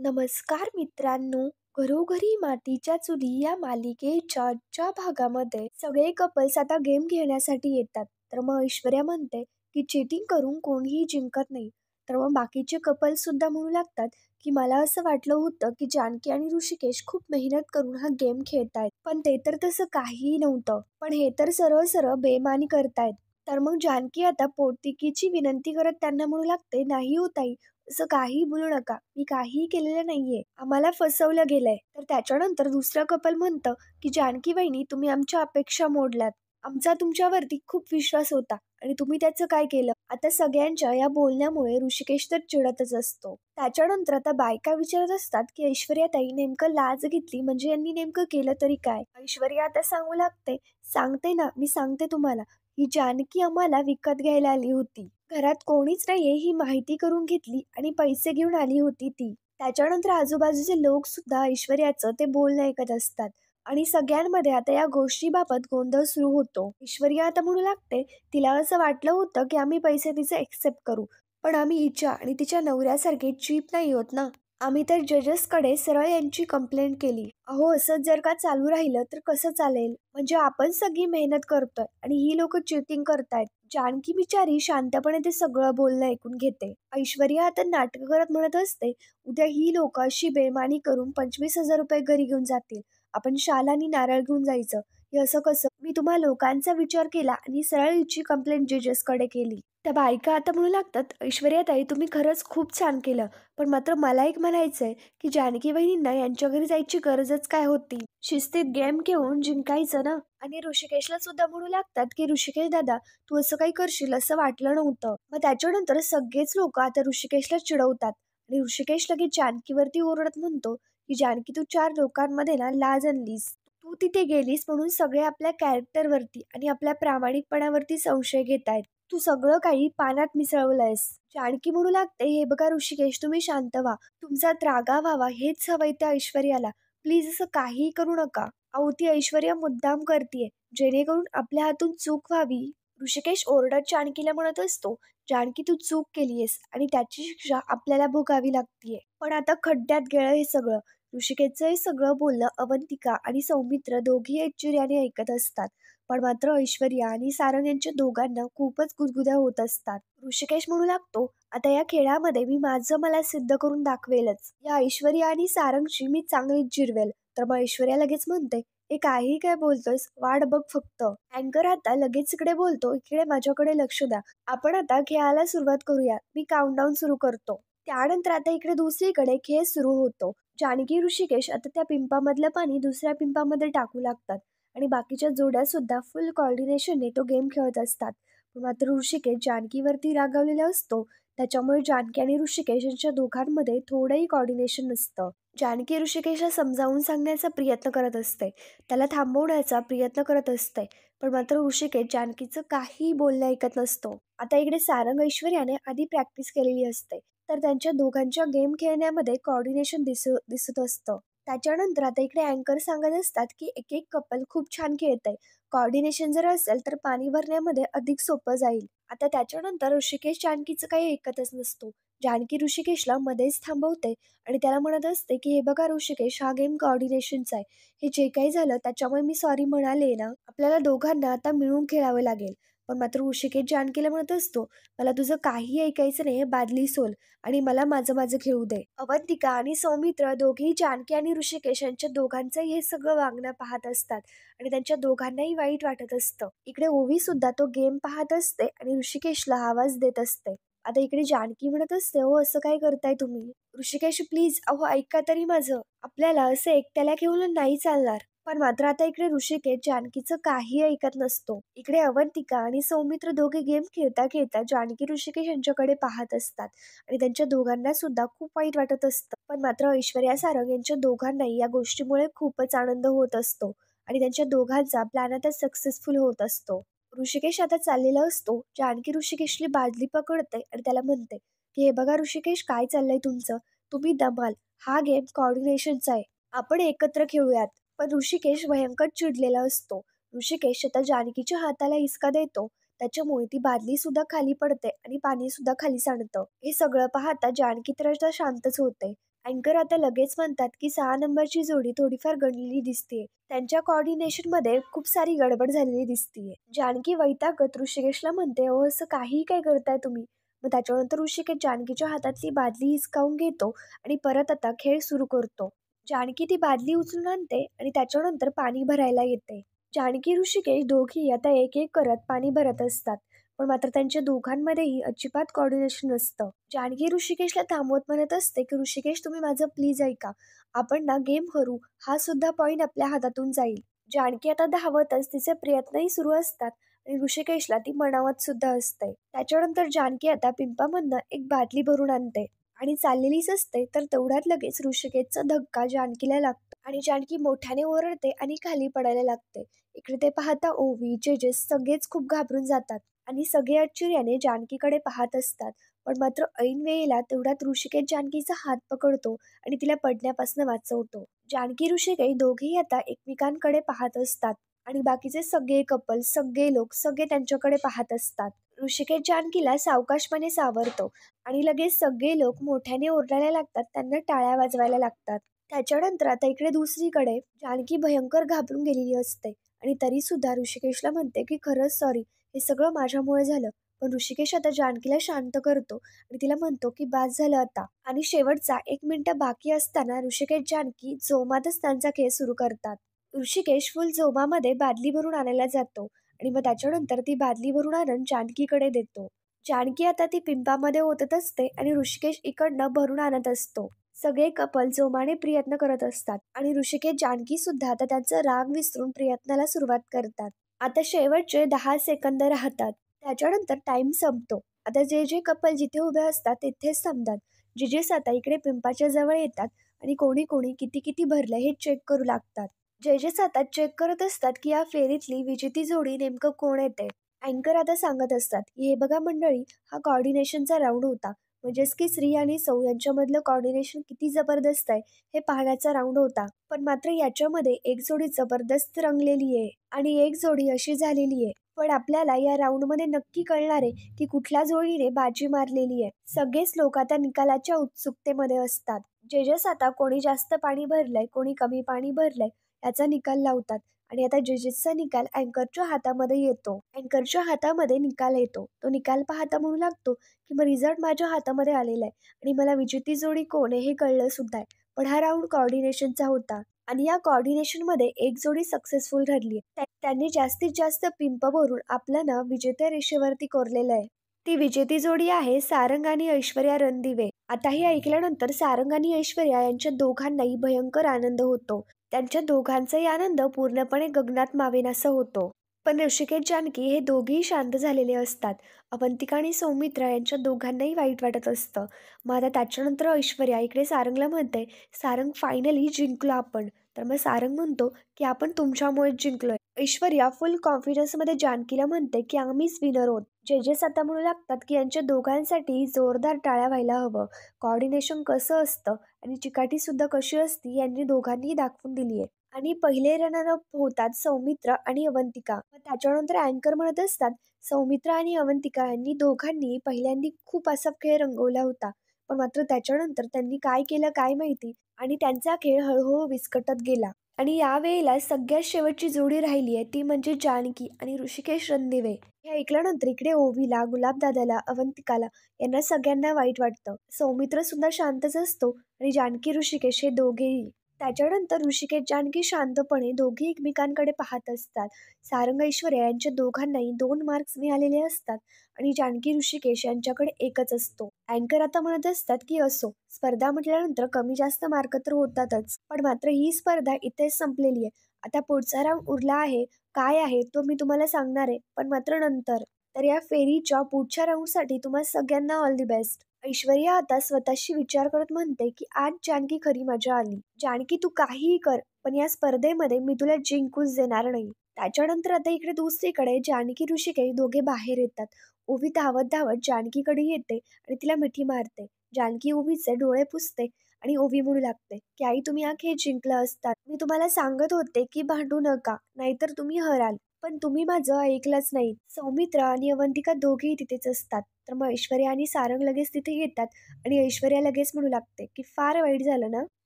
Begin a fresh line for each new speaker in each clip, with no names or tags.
नमस्कार मित्रांनो, घरोघरी मातीच्या चुली या मालिकेच्या आजच्या भागामध्ये सगळे कपल्स आता गेम खेळण्यासाठी येतात. तर मग ऐश्वर्या म्हणते की चीटिंग करून कोणीही जिंकत नाही. तर मग बाकीचे कपल्स सुद्धा म्हणू लागतात की मला असं वाटलं होतं की जानकी आणि ऋषिकेश खूप मेहनत करून हा गेम खेळतायत, पण ते तर तसं काहीही नव्हतं. पण हे तर सरळ सरळ बेमानी करतायत. तर मग जानकी आता पोर्तिकीची विनंती करत त्यांना म्हणू लागते, नाही हो ताई, असं काही बोलू नका. मी काहीही केलेलं नाहीये. आम्हाला फसवलं गेलंय. तर त्याच्यानंतर दुसरं कपल म्हणतं की जानकी वहिनी, तुम्ही आमच्या अपेक्षा मोडल्यात. आमचा तुमच्यावरती खूप विश्वास होता आणि तुम्ही त्याचं काय केलं? आता सगळ्यांच्या या बोलण्यामुळे ऋषिकेश तर चिडतच असतो. त्याच्यानंतर आता बायका विचारत असतात की ऐश्वर्याताई, नेमकं लाज घेतली म्हणजे यांनी नेमकं केलं तरी काय? ऐश्वर्या आता सांगू लागते, सांगते ना, मी सांगते तुम्हाला. ही जानकी आम्हाला विकत घ्यायला आली होती. घरात कोणीच नाहीये ही माहिती करून घेतली आणि पैसे घेऊन आली होती ती. त्याच्यानंतर आजूबाजूचे लोक सुद्धा ऐश्वर्याचं ते बोलणं ऐकत असतात आणि सगळ्यांमध्ये आता या गोष्टीबाबत गोंधळ सुरू होतो. ऐश्वर्या आता म्हणू लागते, तिला असं वाटलं होतं की आम्ही पैसे तिचे एक्सेप्ट करू, पण आम्ही हिच्या आणि तिच्या नवऱ्यासारखे चीप नाही होत ना. आम्ही तर जजेसकडे सरळ यांची कंप्लेंट केली. अहो, असंच जर का चालू राहिलं तर कसं चालेल? म्हणजे आपण सगळी मेहनत करतोय आणि ही लोक चिटिंग करतायत. जानकी बिचारी शांतपणे ते सगळं बोलणं ऐकून घेते. ऐश्वर्या आता नाटक करत म्हणत असते, उद्या ही लोक अशी बेमानी करून 25,000 रुपये घरी घेऊन जातील. आपण शाल आणि नारळ घेऊन जायचं. हे असं कसं? मी तुम्हा लोकांचा विचार केला आणि सरळ हिची कंप्लेंट जजेसकडे केली. त्या बायका आता म्हणू लागतात, ऐश्वर्याताई, तुम्ही खरंच खूप छान केलं. पण मात्र मला एक म्हणायचंय की जानकी वहिनींना यांच्या घरी जायची गरजच काय होती? शिस्तीत गेम खेळून जिंकायचं ना. आणि ऋषिकेशला सुद्धा म्हणू लागतात की ऋषिकेश दादा, तू असं काही करशील असं वाटलं नव्हतं. मग त्याच्यानंतर सगळेच लोक आता ऋषिकेशला चिडवतात आणि ऋषिकेश लगेच जानकीवरती ओरडत म्हणतो की जानकी, तू 4 लोकांमध्ये ना लाज आणलीस. तू तिथे गेलीस म्हणून सगळे आपल्या कॅरेक्टरवरती आणि आपल्या प्रामाणिकपणावरती संशय घेतायत. तू सगळं काही पाण्यात मिसळलंयस. जानकी म्हणू लागते, हे बघा ऋषिकेश, तुम्ही शांत व्हा. तुमचा त्रागा व्हावा हेच हवंय त्या ऐश्वर्याला. प्लीज असं काहीही करू नका. अहो, ती ऐश्वर्या मुद्दाम करतीये जेणेकरून आपल्या हातून चूक व्हावी. ऋषिकेश ओरडत जानकीला म्हणत असतो, जानकी, तू चूक केलीयस आणि त्याची शिक्षा आपल्याला भोगावी लागतीये. पण आता खड्ड्यात गेलं हे सगळं. ऋषिकेशचं हे सगळं बोलणं अवंतिका आणि सौमित्र दोघी एकचिर्याने ऐकत असतात. पण मात्र ऐश्वर्या आणि सारंग यांच्या दोघांना खूपच गुदगुद्या होत असतात. ऋषिकेश म्हणू लागतो, आता या खेळामध्ये मी माझं मला सिद्ध करून दाखवेलच. या ऐश्वर्या आणि सारंगची मी चांगलीच जिरवेल. तर मग ऐश्वर्या लगेच म्हणते, हे काही काय बोलतोस, वाट बघ फक्त. अँकर आता लगेच इकडे बोलतो, इकडे माझ्याकडे लक्ष द्या. आपण आता खेळायला सुरुवात करूया. मी काउंटडाऊन सुरू करतो. त्यानंतर आता इकडे दुसरीकडे खेळ सुरू होतो. जानकी ऋषिकेश आता त्या पिंपामधलं पाणी दुसऱ्या पिंपामध्ये टाकू लागतात आणि बाकीच्या जोड्या सुद्धा फुल कॉर्डिनेशनने तो गेम खेळत असतात. पण मात्र ऋषिकेश जानकीवरती रागावलेला असतो. त्याच्यामुळे जानकी आणि ऋषिकेश यांच्या दोघांमध्ये थोडंही कॉर्डिनेशन नसतं. जानकी ऋषिकेशला समजावून सांगण्याचा प्रयत्न करत असते, त्याला थांबवण्याचा प्रयत्न करत असते, पण मात्र ऋषिकेश जानकीचं काही बोलणं ऐकत नसतो. आता इकडे सारंग ऐश्वर्याने आधी प्रॅक्टिस केलेली असते, तर त्यांच्या दोघांच्या गेम खेळण्यामध्ये कॉर्डिनेशन दिसत असतं. त्याच्यानंतर आता इकडे अँकर सांगत असतात की एक एक कपल खूप छान खेळतंय. कॉर्डिनेशन जर असेल तर पाणी भरण्यामध्ये अधिक सोपं जाईल. आता त्याच्यानंतर ऋषिकेश जानकीचं काही ऐकतच नसतो. जानकी ऋषिकेशला मध्येच थांबवते आणि त्याला म्हणत असते की हे बघा ऋषिकेश, हा गेम कॉर्डिनेशनचा आहे. हे जे काही झालं त्याच्यामुळे मी सॉरी म्हणाले ना. आपल्याला दोघांना आता मिळून खेळावं लागेल. पण मात्र ऋषिकेश जानकीला म्हणत असतो, मला तुझं काही ऐकायचं नाही, बादली सोल आणि मला माझं माझं खेळू दे. अवंतिका आणि सौमित्र दोघेही जानकी आणि ऋषिकेश यांच्या दोघांचंही हे सगळं वागणं पाहत असतात आणि त्यांच्या दोघांनाही वाईट वाटत असतं. इकडे ओवी सुद्धा तो गेम पाहत असते आणि ऋषिकेशला आवाज देत असते. आता इकडे जानकी म्हणत असते, हो असं काय करताय तुम्ही? ऋषिकेश, प्लीज, अहो ऐका तरी माझं. आपल्याला असं एकट्याला घेऊन नाही चालणार. पण मात्र आता इकडे ऋषिकेश जानकीचं काही ऐकत नसतो. इकडे अवंतिका आणि सौमित्र दोघे गेम खेळता खेळता जानकी ऋषिकेश यांच्याकडे पाहत असतात आणि त्यांच्या दोघांना सुद्धा खूप वाईट वाटत असतं. पण मात्र ऐश्वर्या सारंग यांच्या दोघांनाही या गोष्टीमुळे खूपच आनंद होत असतो आणि त्यांच्या दोघांचा प्लॅन आता सक्सेसफुल होत असतो. ऋषिकेश आता चाललेला असतो. जानकी ऋषिकेशची बादली पकडते आणि त्याला म्हणते की हे बघा ऋषिकेश, काय चाललंय तुमचं? तुम्ही दमाल. हा गेम कॉर्डिनेशनचा आहे. आपण एकत्र खेळूयात. पण ऋषिकेश भयंकर चिडलेला असतो. ऋषिकेश आता जानकीच्या हाताला हिसका देतो. त्याच्यामुळे ती बादली सुद्धा खाली पडते आणि पाणी सुद्धा खाली सांडतं. हे सगळं पाहता जानकी तर आता शांतच होते अँकर आता लगेच म्हणतात की 6 नंबरची जोडी थोडीफार गणलेली दिसतेय. त्यांच्या coordination मध्ये खूप सारी गडबड झालेली दिसतीये. जानकी वैतागत ऋषिकेशला म्हणते, "अहो असं काहीही काय करताय तुम्ही?" मग त्याच्यानंतर ऋषिकेश जानकीच्या हातातली बादली हिसकावून घेतो आणि परत आता खेळ सुरू करतो. जानकी ती बादली उचलून आणते आणि त्याच्यानंतर पाणी भरायला येते. जानकी ऋषिकेश दोघी आता एक एक करत पाणी भरत असतात. पण मात्र त्यांच्या दोघांमध्येही अजिबात कोऑर्डिनेशन नसतं. जानकी ऋषिकेशला थांबवत म्हणत असते की ऋषिकेश तुम्ही माझं प्लीज ऐका. आपण ना गेम करू, हा सुद्धा पॉइंट आपल्या हातातून जाईल. जानकी आता धावतच तिचे प्रयत्नही सुरू असतात आणि ऋषिकेशला ती मनावत सुद्धा असते. त्याच्यानंतर जानकी आता पिंपामधनं एक बादली भरून आणते आणि चाललेलीच असते तर तेवढ्यात लगेच ऋषिकेशचा धक्का जानकीला लागतो आणि जानकी मोठ्याने ओरडते आणि खाली पडायला लागते. इकडे ते पाहता ओवी, जेजेस सगळेच खूप घाबरून जातात आणि सगळे आश्चर्याने जानकीकडे पाहत असतात. पण मात्र ऐन वेळेला तेवढ्यात ऋषिकेश जानकीचा हात पकडतो आणि तिला पडण्यापासून वाचवतो. जानकी ऋषिकेश दोघेही आता एकमेकांकडे पाहत असतात आणि बाकीचे सगळे कपल, सगळे लोक सगळे त्यांच्याकडे पाहत असतात. ऋषिकेश जानकीला सावकाशपणे सावरतो आणि लगेच सगळे लोक मोठ्याने ओरडायला लागतात, त्यांना टाळ्या वाजवायला लागतात. त्याच्यानंतर आता इकडे दुसरीकडे जानकी भयंकर घाबरून गेलेली असते आणि तरी सुद्धा ऋषिकेशला म्हणते की खरंच सॉरी, हे सगळं माझ्यामुळे झालं. पण ऋषिकेश आता जानकीला शांत करतो आणि तिला म्हणतो की बास झालं आता. आणि शेवटचा 1 मिनिट बाकी असताना ऋषिकेश जानकी जोमातच त्यांचा खेळ सुरू करतात. ऋषिकेश फुल जोमामध्ये बादली भरून आणायला जातो आणि मग त्याच्यानंतर ती बादली भरून आणून जानकीकडे देतो. जानकी आता ती पिंपामध्ये ओतत असते आणि ऋषिकेश इकडनं भरून आणत असतो. सगळे कपल जोमाने प्रयत्न करत असतात आणि ऋषिकेश जानकी सुद्धा आता त्यांचा राग विसरून प्रयत्नाला सुरुवात करतात. आता शेवटचे 10 सेकंद राहतात. त्याच्यानंतर टाइम संपतो. आता जे जे कपल जिथे उभे असतात तिथेच थांबतात. जजेस आता इकडे पिंपाच्या जवळ येतात आणि कोणी कोणी किती किती भरलं हे चेक करू लागतात. जजेस आता चेक करत असतात की या फेरीतली विजेती जोडी नेमकं कोण येते. अँकर आता सांगत असतात की हे बघा मंडळी, हा कोऑर्डिनेशनचा राऊंड होता. म्हणजेच की श्री आणि सौ यांच्यामधलं कोऑर्डिनेशन किती जबरदस्त आहे हे पाहण्याचा राऊंड होता. पण मात्र याच्यामध्ये एक जोडी जबरदस्त रंगलेली आहे आणि एक जोडी अशी झालेली आहे. पण आपल्याला या राऊंडमध्ये नक्की कळणार आहे की कुठल्या जोडीने बाजी मारलेली आहे. सगळेच लोक आता निकालाच्या उत्सुकतेमध्ये असतात. जजेस आता कोणी जास्त पाणी भरलंय, कोणी कमी पाणी भरलंय याचा निकाल लावतात आणि आता जजेसचा निकाल अँकरच्या हातामध्ये येतो. अँकरच्या हातामध्ये निकाल येतो. तो निकाल पाहता म्हणू लागतो की मग रिझल्ट माझ्या हातामध्ये आलेला आहे आणि मला विजेती जोडी कोण आहे हे कळलं सुद्धा आहे. पण हा राऊंड कोऑर्डिनेशनचा होता आणि या कोऑर्डिनेशनमध्ये एक जोडी सक्सेसफुल ठरली आहे. त्यांनी जास्तीत जास्त पिंप भरून आपलं नाव विजेत्या रेषेवरती कोरलेलं आहे. ती विजेती जोडी आहे सारंग आणि ऐश्वर्या रणदिवे. आता हे ऐकल्यानंतर सारंग आणि ऐश्वर्या यांच्या दोघांनाही भयंकर आनंद होतो. त्यांच्या दोघांचाही आनंद पूर्णपणे गगनात मावेनासा होतो. पण ऋषिकेश जानकी हे दोघेही शांत झालेले असतात. अवंतिका आणि सौमित्रा यांच्या दोघांनाही वाईट वाटत असतं. मग आता त्याच्यानंतर ऐश्वर्या इकडे सारंगला म्हणते, सारंग फायनली जिंकलो आपण. तर मग सारंग म्हणतो की आपण तुमच्यामुळेच जिंकलोय. ऐश्वर्या फुल कॉन्फिडन्समध्ये जानकीला म्हणते की आम्हीच विनर आहोत. जजेस आता म्हणू लागतात की यांच्या दोघांसाठी जोरदार टाळ्या व्हायला हवं. कोऑर्डिनेशन कसं असतं आणि चिकाटी सुद्धा कशी असती यांनी दोघांनी दाखवून दिली आहे. आणि पहिले रनर अप होतात सौमित्र आणि अवंतिका. मग त्याच्यानंतर अँकर म्हणत असतात सौमित्र आणि अवंतिका यांनी दोघांनी पहिल्यांदा खूप असा खेळ रंगवला होता. पण मात्र त्याच्यानंतर त्यांनी काय केलं काय माहिती आणि त्यांचा खेळ हळूहळू विस्कटत गेला. आणि यावेळेला सगळ्यात शेवटची जोडी राहिली आहे ती म्हणजे जानकी आणि ऋषिकेश रणदिवे. हे ऐकल्यानंतर इकडे ओवीला, गुलाबदादाला, अवंतिकाला यांना सगळ्यांना वाईट वाटतं. सौमित्र सुद्धा शांतच असतो आणि जानकी ऋषिकेश हे दोघेही. त्याच्यानंतर ऋषिकेश जानकी शांतपणे दोघे एकमेकांकडे पाहत असतात. सारंग ऐश्वर्या यांच्या दोघांनाही 2 मार्क्स मिळालेले असतात आणि जानकी ऋषिकेश यांच्याकडे एकच असतो. अँकर आता म्हणत असतात की असो, स्पर्धा म्हटल्यानंतर कमी जास्त मार्क तर होतातच. पण मात्र ही स्पर्धा इथेच संपलेली आहे. आता पुढचा राऊंड उरला आहे. काय आहे तो मी तुम्हाला सांगणार आहे, पण मात्र नंतर. तर या फेरीच्या पुढच्या राऊंडसाठी तुम्हाला सगळ्यांना ऑल दी बेस्ट. ऐश्वर्या आता स्वतःशी विचार करत म्हणते की आज जानकी खरी मजा आली. जानकी तू काहीही कर, पण या स्पर्धेमध्ये मी तुला जिंकूच देणार नाही. त्याच्यानंतर आता इकडे दुसरीकडे जानकी ऋषिकेश दोघे बाहेर येतात. ओवी धावत धावत जानकीकडे येते आणि तिला मिठी मारते. जानकी ओवीचे डोळे पुसते आणि ओवी म्हणू लागते की आई तुम्ही हा खेळ जिंकला असतात. मी तुम्हाला सांगत होते की भांडू नका, नाहीतर तुम्ही हराल. पण तुम्ही माझं ऐकलंच नाही. सौमित्र आणि अवंतिका दोघेही तिथेच असतात. तर मग ऐश्वर्या आणि सारंग लगेच तिथे येतात आणि ऐश्वर्या लगेच म्हणू लागते की फार वाईट झालं ना.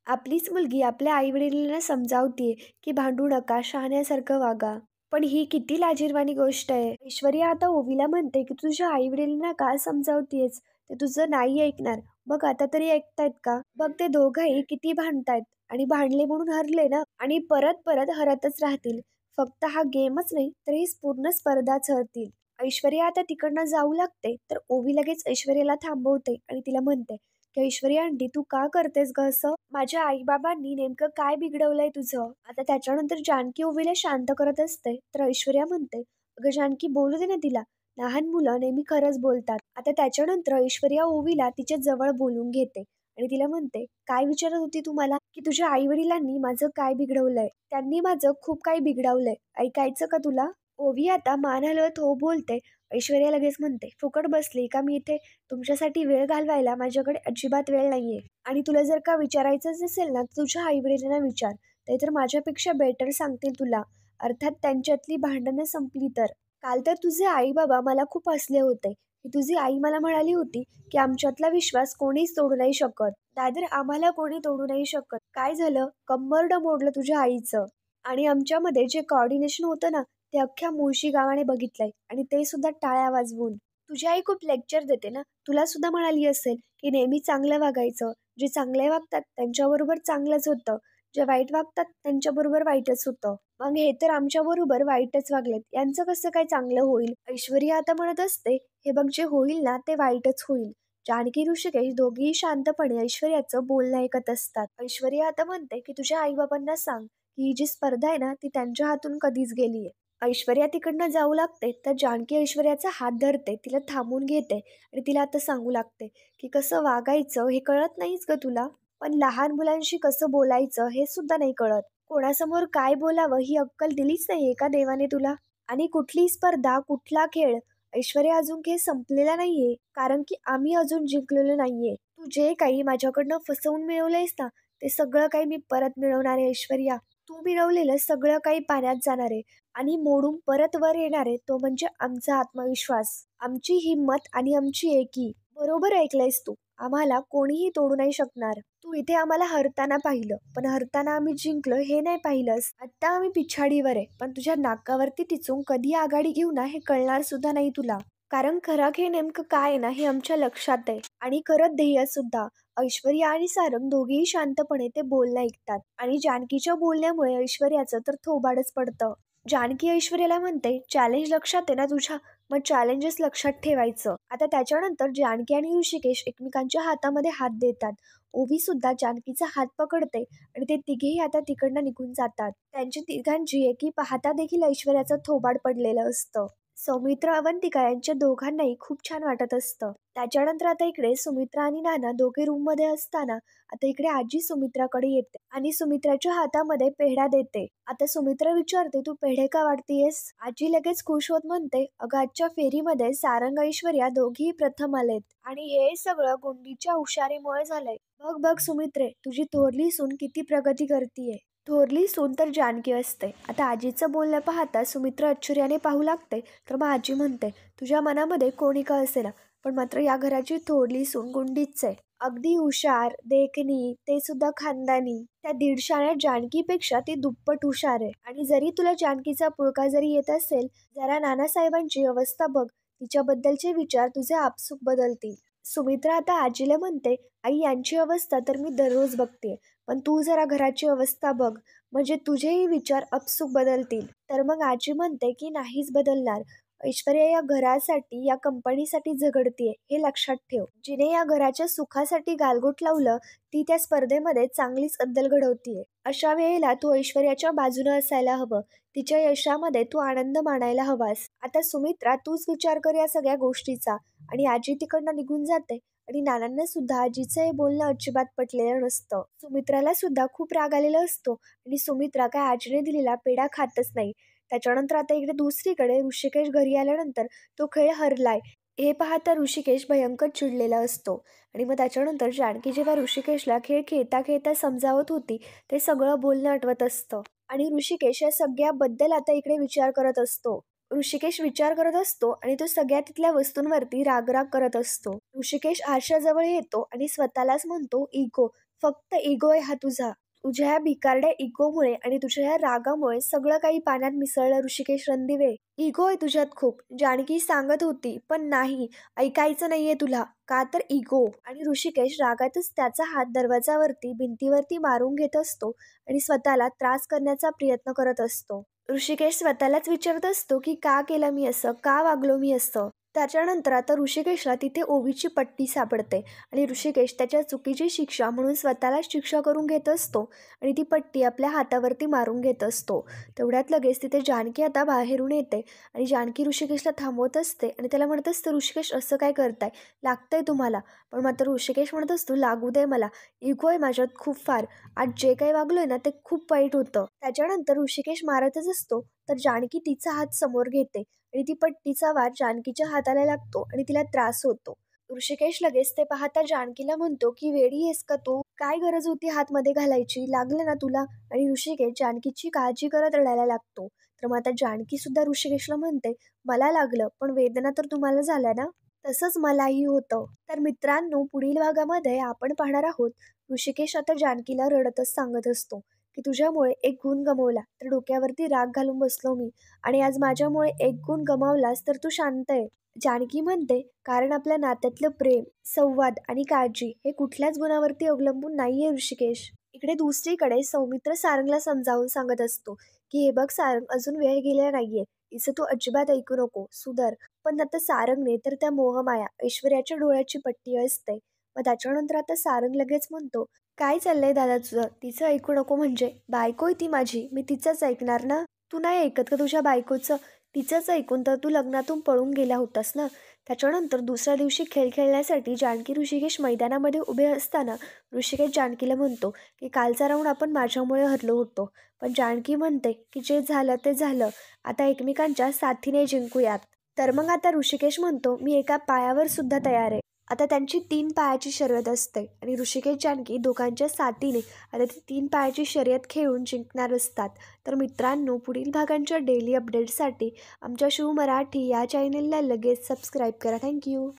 आपलीच मुलगी आपल्या आईवडिलांना समजावतीये की भांडू नका, शहाण्यासारखं वागा. पण ही किती लाजिरवाणी गोष्ट आहे. ऐश्वर्या आता ओवीला म्हणते की तुझ्या आईवडिलांना का समजावतीयेस, ते तुझं नाही ऐकणार. बघ आता तरी ऐकतायत का? बघ ते दोघंही किती भांडतायत आणि भांडले म्हणून हरले ना, आणि परत परत हरतच राहतील. फक्त हा गेमच नाही तर ही पूर्ण स्पर्धाच हरतील. ऐश्वर्या आता तिकडनं जाऊ लागते तर ओवी लगेच ऐश्वर्याला थांबवते आणि तिला म्हणते की ऐश्वर्या आंटी, तू का करतेस ग असं? माझ्या आईबाबांनी नेमकं काय बिघडवलंय तुझं? आता त्याच्यानंतर जानकी ओवीला शांत करत असते तर ऐश्वर्या म्हणते, अगं जानकी, बोलू दे ना तिला. लहान मुलं नेहमी खरंच बोलतात. आता त्याच्यानंतर ऐश्वर्या ओवीला तिच्या जवळ बोलून घेते आणि तिला म्हणते, काय विचारत होती तुम्हाला की तुझ्या आई वडिलांनी माझं काय बिघडवलंय? त्यांनी माझं खूप काही बिघडवलंय, ऐकायचं का तुला? ओवी आता मान हलवत हो बोलते. ऐश्वर्या लगेच म्हणते, फुकट बसली का मी इथे? तुमच्यासाठी वेळ घालवायला माझ्याकडे अजिबात वेळ नाहीये. आणि तुला जर का विचारायचंच असेल ना, तर तुझ्या आई वडिलांना विचार. ते तर माझ्यापेक्षा बेटर सांगतील तुला. अर्थात त्यांच्यातली भांडणं संपली तर. काल तर तुझे आई बाबा मला खूप हसले होते की तुझी आई मला म्हणाली होती की आमच्यातला विश्वास कोणीच तोडू नाही शकत. दादर आम्हाला कोणी तोडू नाही शकत. काय झालं? कंबरड मोडलं तुझ्या आईचं. आणि आमच्यामध्ये जे कोऑर्डिनेशन होतं ना, ते अख्ख्या मुळशी गावाने बघितलंय आणि ते सुद्धा टाळ्या वाजवून. तुझी आई खूप लेक्चर देते ना, तुला सुद्धा म्हणाली असेल की नेहमी चांगलं वागायचं. जे चांगले वागतात त्यांच्याबरोबर चांगलंच होतं, जे वाईट वागतात त्यांच्याबरोबर वाईटच होतं. मग हे तर आमच्याबरोबर वाईटच वागलेत, यांचं कसं काय चांगलं होईल? ऐश्वर्या आता म्हणत असते, हे बघ, जे होईल ना ते वाईटच होईल. जानकी ऋषिकेश दोघेही शांतपणे ऐश्वर्याचं बोलणं ऐकत असतात. ऐश्वर्या आता म्हणते की तुझ्या आईबाबांना सांग की ही जी स्पर्धा आहे ना, ती त्यांच्या हातून कधीच गेलीये. ऐश्वर्या तिकडनं जाऊ लागते तर जानकी ऐश्वर्याचा हात धरते, तिला थांबून घेते आणि तिला आता सांगू लागते की कसं वागायचं हे कळत नाहीच ग तुला. पण लहान मुलांशी कसं बोलायचं हे सुद्धा नाही कळत. कोणासमोर काय बोलावं ही अक्कल दिलीच नाहीये का देवाने तुला? आणि कुठली स्पर्धा, कुठला खेळ, ऐश्वर्या, अजून काही संपलेला नाहीये, कारण की आम्ही अजून जिंकलेलो नाहीये. तू जे काही माझ्याकडनं फसवून मिळवलंयस ना, ते सगळं काही मी परत मिळवणार आहे ऐश्वर्या. तू मिळवलेलं सगळं काही पाण्यात जाणार आहे आणि मोडून परत वर येणार आहे, तो म्हणजे आमचा आत्मविश्वास, आमची हिंमत आणि आमची एकी. बरोबर ऐकलंयस तू. आम्हाला कोणीही तोडू नाही शकणार. तू इथे आम्हाला हरताना पाहिलं, पण हरताना आम्ही जिंकलो हे नाही पाहिलंस. आता आम्ही पिछाडीवर आहे, पण तुझ्या नाकावरती टिचून कधी आघाडी घेऊ ना हे कळणार सुद्धा नाही तुला. कारण खरं हे नेमकं काय आहे ना हे आमच्या लक्षात आहे आणि खरं ध्येय सुद्धा. ऐश्वर्या आणि सारंग दोघेही शांतपणे ते बोलणं ऐकतात आणि जानकीच्या बोलण्यामुळे ऐश्वर्याचं तर थोबाडच पडतं. जानकी ऐश्वर्याला म्हणते, चॅलेंज लक्षात आहे ना तुझ्या? मग चॅलेंजेस लक्षात ठेवायचं. आता त्याच्यानंतर जानकी आणि ऋषिकेश एकमेकांच्या हातामध्ये हात देतात. ओवी सुद्धा जानकीचा हात पकडते आणि ते तिघेही आता तिकडनं निघून जातात. त्यांची तिघांची एकी पाहता देखील ऐश्वर्याचं थोबाड पडलेलं असतं. सौमित्र, अवंतिका यांच्या दोघांनाही खूप छान वाटत असतं. त्याच्यानंतर आता इकडे सुमित्रा आणि नाना दोघे रूम मध्ये असताना आता इकडे आजी सुमित्राकडे येते आणि सुमित्राच्या हातामध्ये पेढा देते. आता सुमित्रा विचारते, तू पेढे का वाटतेयस? आजी लगेच खुश होत म्हणते, अगं, आजच्या फेरीमध्ये सारंग ऐश्वर्या दोघीही प्रथम आलेत आणि हे सगळं गुंडीच्या हुशारीमुळे झालंय. बघ बघ सुमित्रे, तुझी थोरली सून किती प्रगती करतीये. थोरली सून तर जानकी असते. आता आजीचं बोलणं पाहता सुमित्रा आश्चर्याने पाहू लागते. तर मग आजी म्हणते, तुझ्या मनामध्ये कोणी का असेना, पण मात्र या घराची थोरली सून गुंडीच आहे. अगदी हुशार, देखणी, ते सुद्धा खानदानी. त्या दीडशाण्या जानकीपेक्षा ती दुप्पट हुशार आहे. आणि जरी तुला जानकीचा पुळका जरी येत असेल, जरा नानासाहेबांची अवस्था बघ, तिच्याबद्दलचे विचार तुझे आपसूक बदलतील. सुमित्रा आता आजीला म्हणते, आई, यांची अवस्था तर मी दररोज बघते, पण तू जरा घराची अवस्था बघ, म्हणजे तुझेही विचार आपसूक बदलतील. तर मग आजी म्हणते की नाहीच बदलणार. ऐश्वर्या या घरासाठी, या कंपनीसाठी झगडतीये हे लक्षात ठेव. जिने या घराच्या सुखासाठी गालगोट लावलं, ती त्या स्पर्धेमध्ये चांगलीच अद्दल घडवतीये. अशा वेळेला तू ऐश्वर्याच्या बाजूने असायला हवं. तिच्या यशामध्ये तू आनंद मानायला हवास. आता सुमित्रा, तूच विचार कर या सगळ्या गोष्टीचा. आणि आजी तिकडनं निघून जाते आणि नानांना सुद्धा आजीचं हे बोलणं अजिबात पटलेलं नसतं. सुमित्राला सुद्धा खूप राग आलेला असतो आणि सुमित्रा काय आजीने दिलेला पेढा खातच नाही. त्याच्यानंतर आता इकडे दुसरीकडे ऋषिकेश घरी आल्यानंतर तो खेळ हरलाय हे पाहता ऋषिकेश भयंकर चिडलेला असतो. आणि मग त्याच्यानंतर जानकी जेव्हा ऋषिकेशला खेळ खेळता खेळता समजावत होती, ते सगळं बोलणं आठवत असतं. आणि ऋषिकेश या सगळ्याबद्दल आता इकडे विचार करत असतो. ऋषिकेश विचार करत असतो आणि तो सगळ्या तिथल्या वस्तूंवरती रागराग करत असतो. ऋषिकेश आरशाजवळ येतो आणि स्वतःलाच म्हणतो, इगो, फक्त इगो आहे हा तुझा. तुझ्या ह्या भिकारड्या इगोमुळे आणि तुझ्या ह्या रागामुळे सगळं काही पाण्यात मिसळलं ऋषिकेश रणदिवे. इगो आहे तुझ्यात खूप. जानकी सांगत होती पण नाही, ऐकायचं नाहीये तुला. का तर इगो. आणि ऋषिकेश रागातच त्याचा हात दरवाजावरती भिंतीवरती मारून घेत असतो आणि स्वतःला त्रास करण्याचा प्रयत्न करत असतो. ऋषिकेश स्वतःलाच विचारत असतो की का केलं मी असं, का वागलो मी असं. त्याच्यानंतर आता ऋषिकेशला तिथे ओवीची पट्टी सापडते आणि ऋषिकेश त्याच्या चुकीची शिक्षा म्हणून स्वतःला शिक्षा करून घेत असतो आणि ती पट्टी आपल्या हातावरती मारून घेत असतो. तेवढ्यात लगेच तिथे जानकी आता बाहेरून येते आणि जानकी ऋषिकेशला थांबवत असते आणि त्याला म्हणत असतं, ऋषिकेश असं काय करताय, लागतंय तुम्हाला. पण मात्र ऋषिकेश म्हणत असतो, लागू दे मला, इगो आहे माझ्यात खूप फार. आज जे काही वागलोय ना ते खूप वाईट होतं. त्याच्यानंतर ऋषिकेश मारतच असतो तर जानकी तिचा हात समोर घेते आणि ती पट्टीचा वार जानकीच्या हाताला लागतो आणि तिला त्रास होतो. ऋषिकेश लगेच ते पाहता जानकीला म्हणतो की वेडी आहेस का तू, काय गरज होती हातमध्ये घालायची, लागलं ना तुला. आणि ऋषिकेश जानकीची काळजी करत रडायला लागतो. तर मग आता जानकी सुद्धा ऋषिकेशला म्हणते, मला लागलं पण वेदना तर तुम्हाला झाल्या ना, तसंच मलाही होतं. तर मित्रांनो, पुढील भागामध्ये आपण पाहणार आहोत ऋषिकेश आता जानकीला रडतच सांगत असतो की तुझ्यामुळे एक गुण गमावला तर डोक्यावरती राग घालून बसलो मी, आणि आज माझ्यामुळे एक गुण गमावलास तर तू शांत आहे. जानकी म्हणते, कारण आपल्या नात्यातलं प्रेम, संवाद आणि काळजी हे कुठल्याच गुणावरती अवलंबून नाहीये ऋषिकेश. इकडे दुसरीकडे सौमित्र सारंगला समजावून सांगत असतो की हे बघ सारंग, अजून वेळ गेलेला नाहीये, हिचं तू अजिबात ऐकू नको, सुधर. पण आता सारंगने तर त्या मोहमाया ऐश्वर्याच्या डोळ्याची पट्टी असते. मग त्याच्यानंतर आता सारंग लगेच म्हणतो, काय चाललंय दादा तुझं, तिचं ऐकू नको म्हणजे, बायको आहे ती माझी, मी तिचंच ऐकणार ना. तू नाही ऐकत का तुझ्या बायकोचं, तिचंच ऐकून तर तू लग्नातून पळून गेला होतास ना. त्याच्यानंतर दुसऱ्या दिवशी खेळ खेळण्यासाठी जानकी ऋषिकेश मैदानामध्ये उभे असताना ऋषिकेश जानकीला म्हणतो की कालचा राऊंड आपण माझ्यामुळे हरलो होतो. पण जानकी म्हणते की जे झालं ते झालं, आता एकमेकांच्या साथीने जिंकूयात. तर मग आता ऋषिकेश म्हणतो, मी एका पायावर सुद्धा तयार आहे. आता त्यांची 3 पायाची शर्यत असते आणि ऋषिकेश जानकी दोघांच्या साथीने आता ती 3 पायाची शर्यत खेळून जिंकणार असतात. तर मित्रांनो, पुढील भागांच्या डेली अपडेट्ससाठी आमच्या शिव मराठी या चॅनलला लगेच सबस्क्राईब करा. थँक्यू.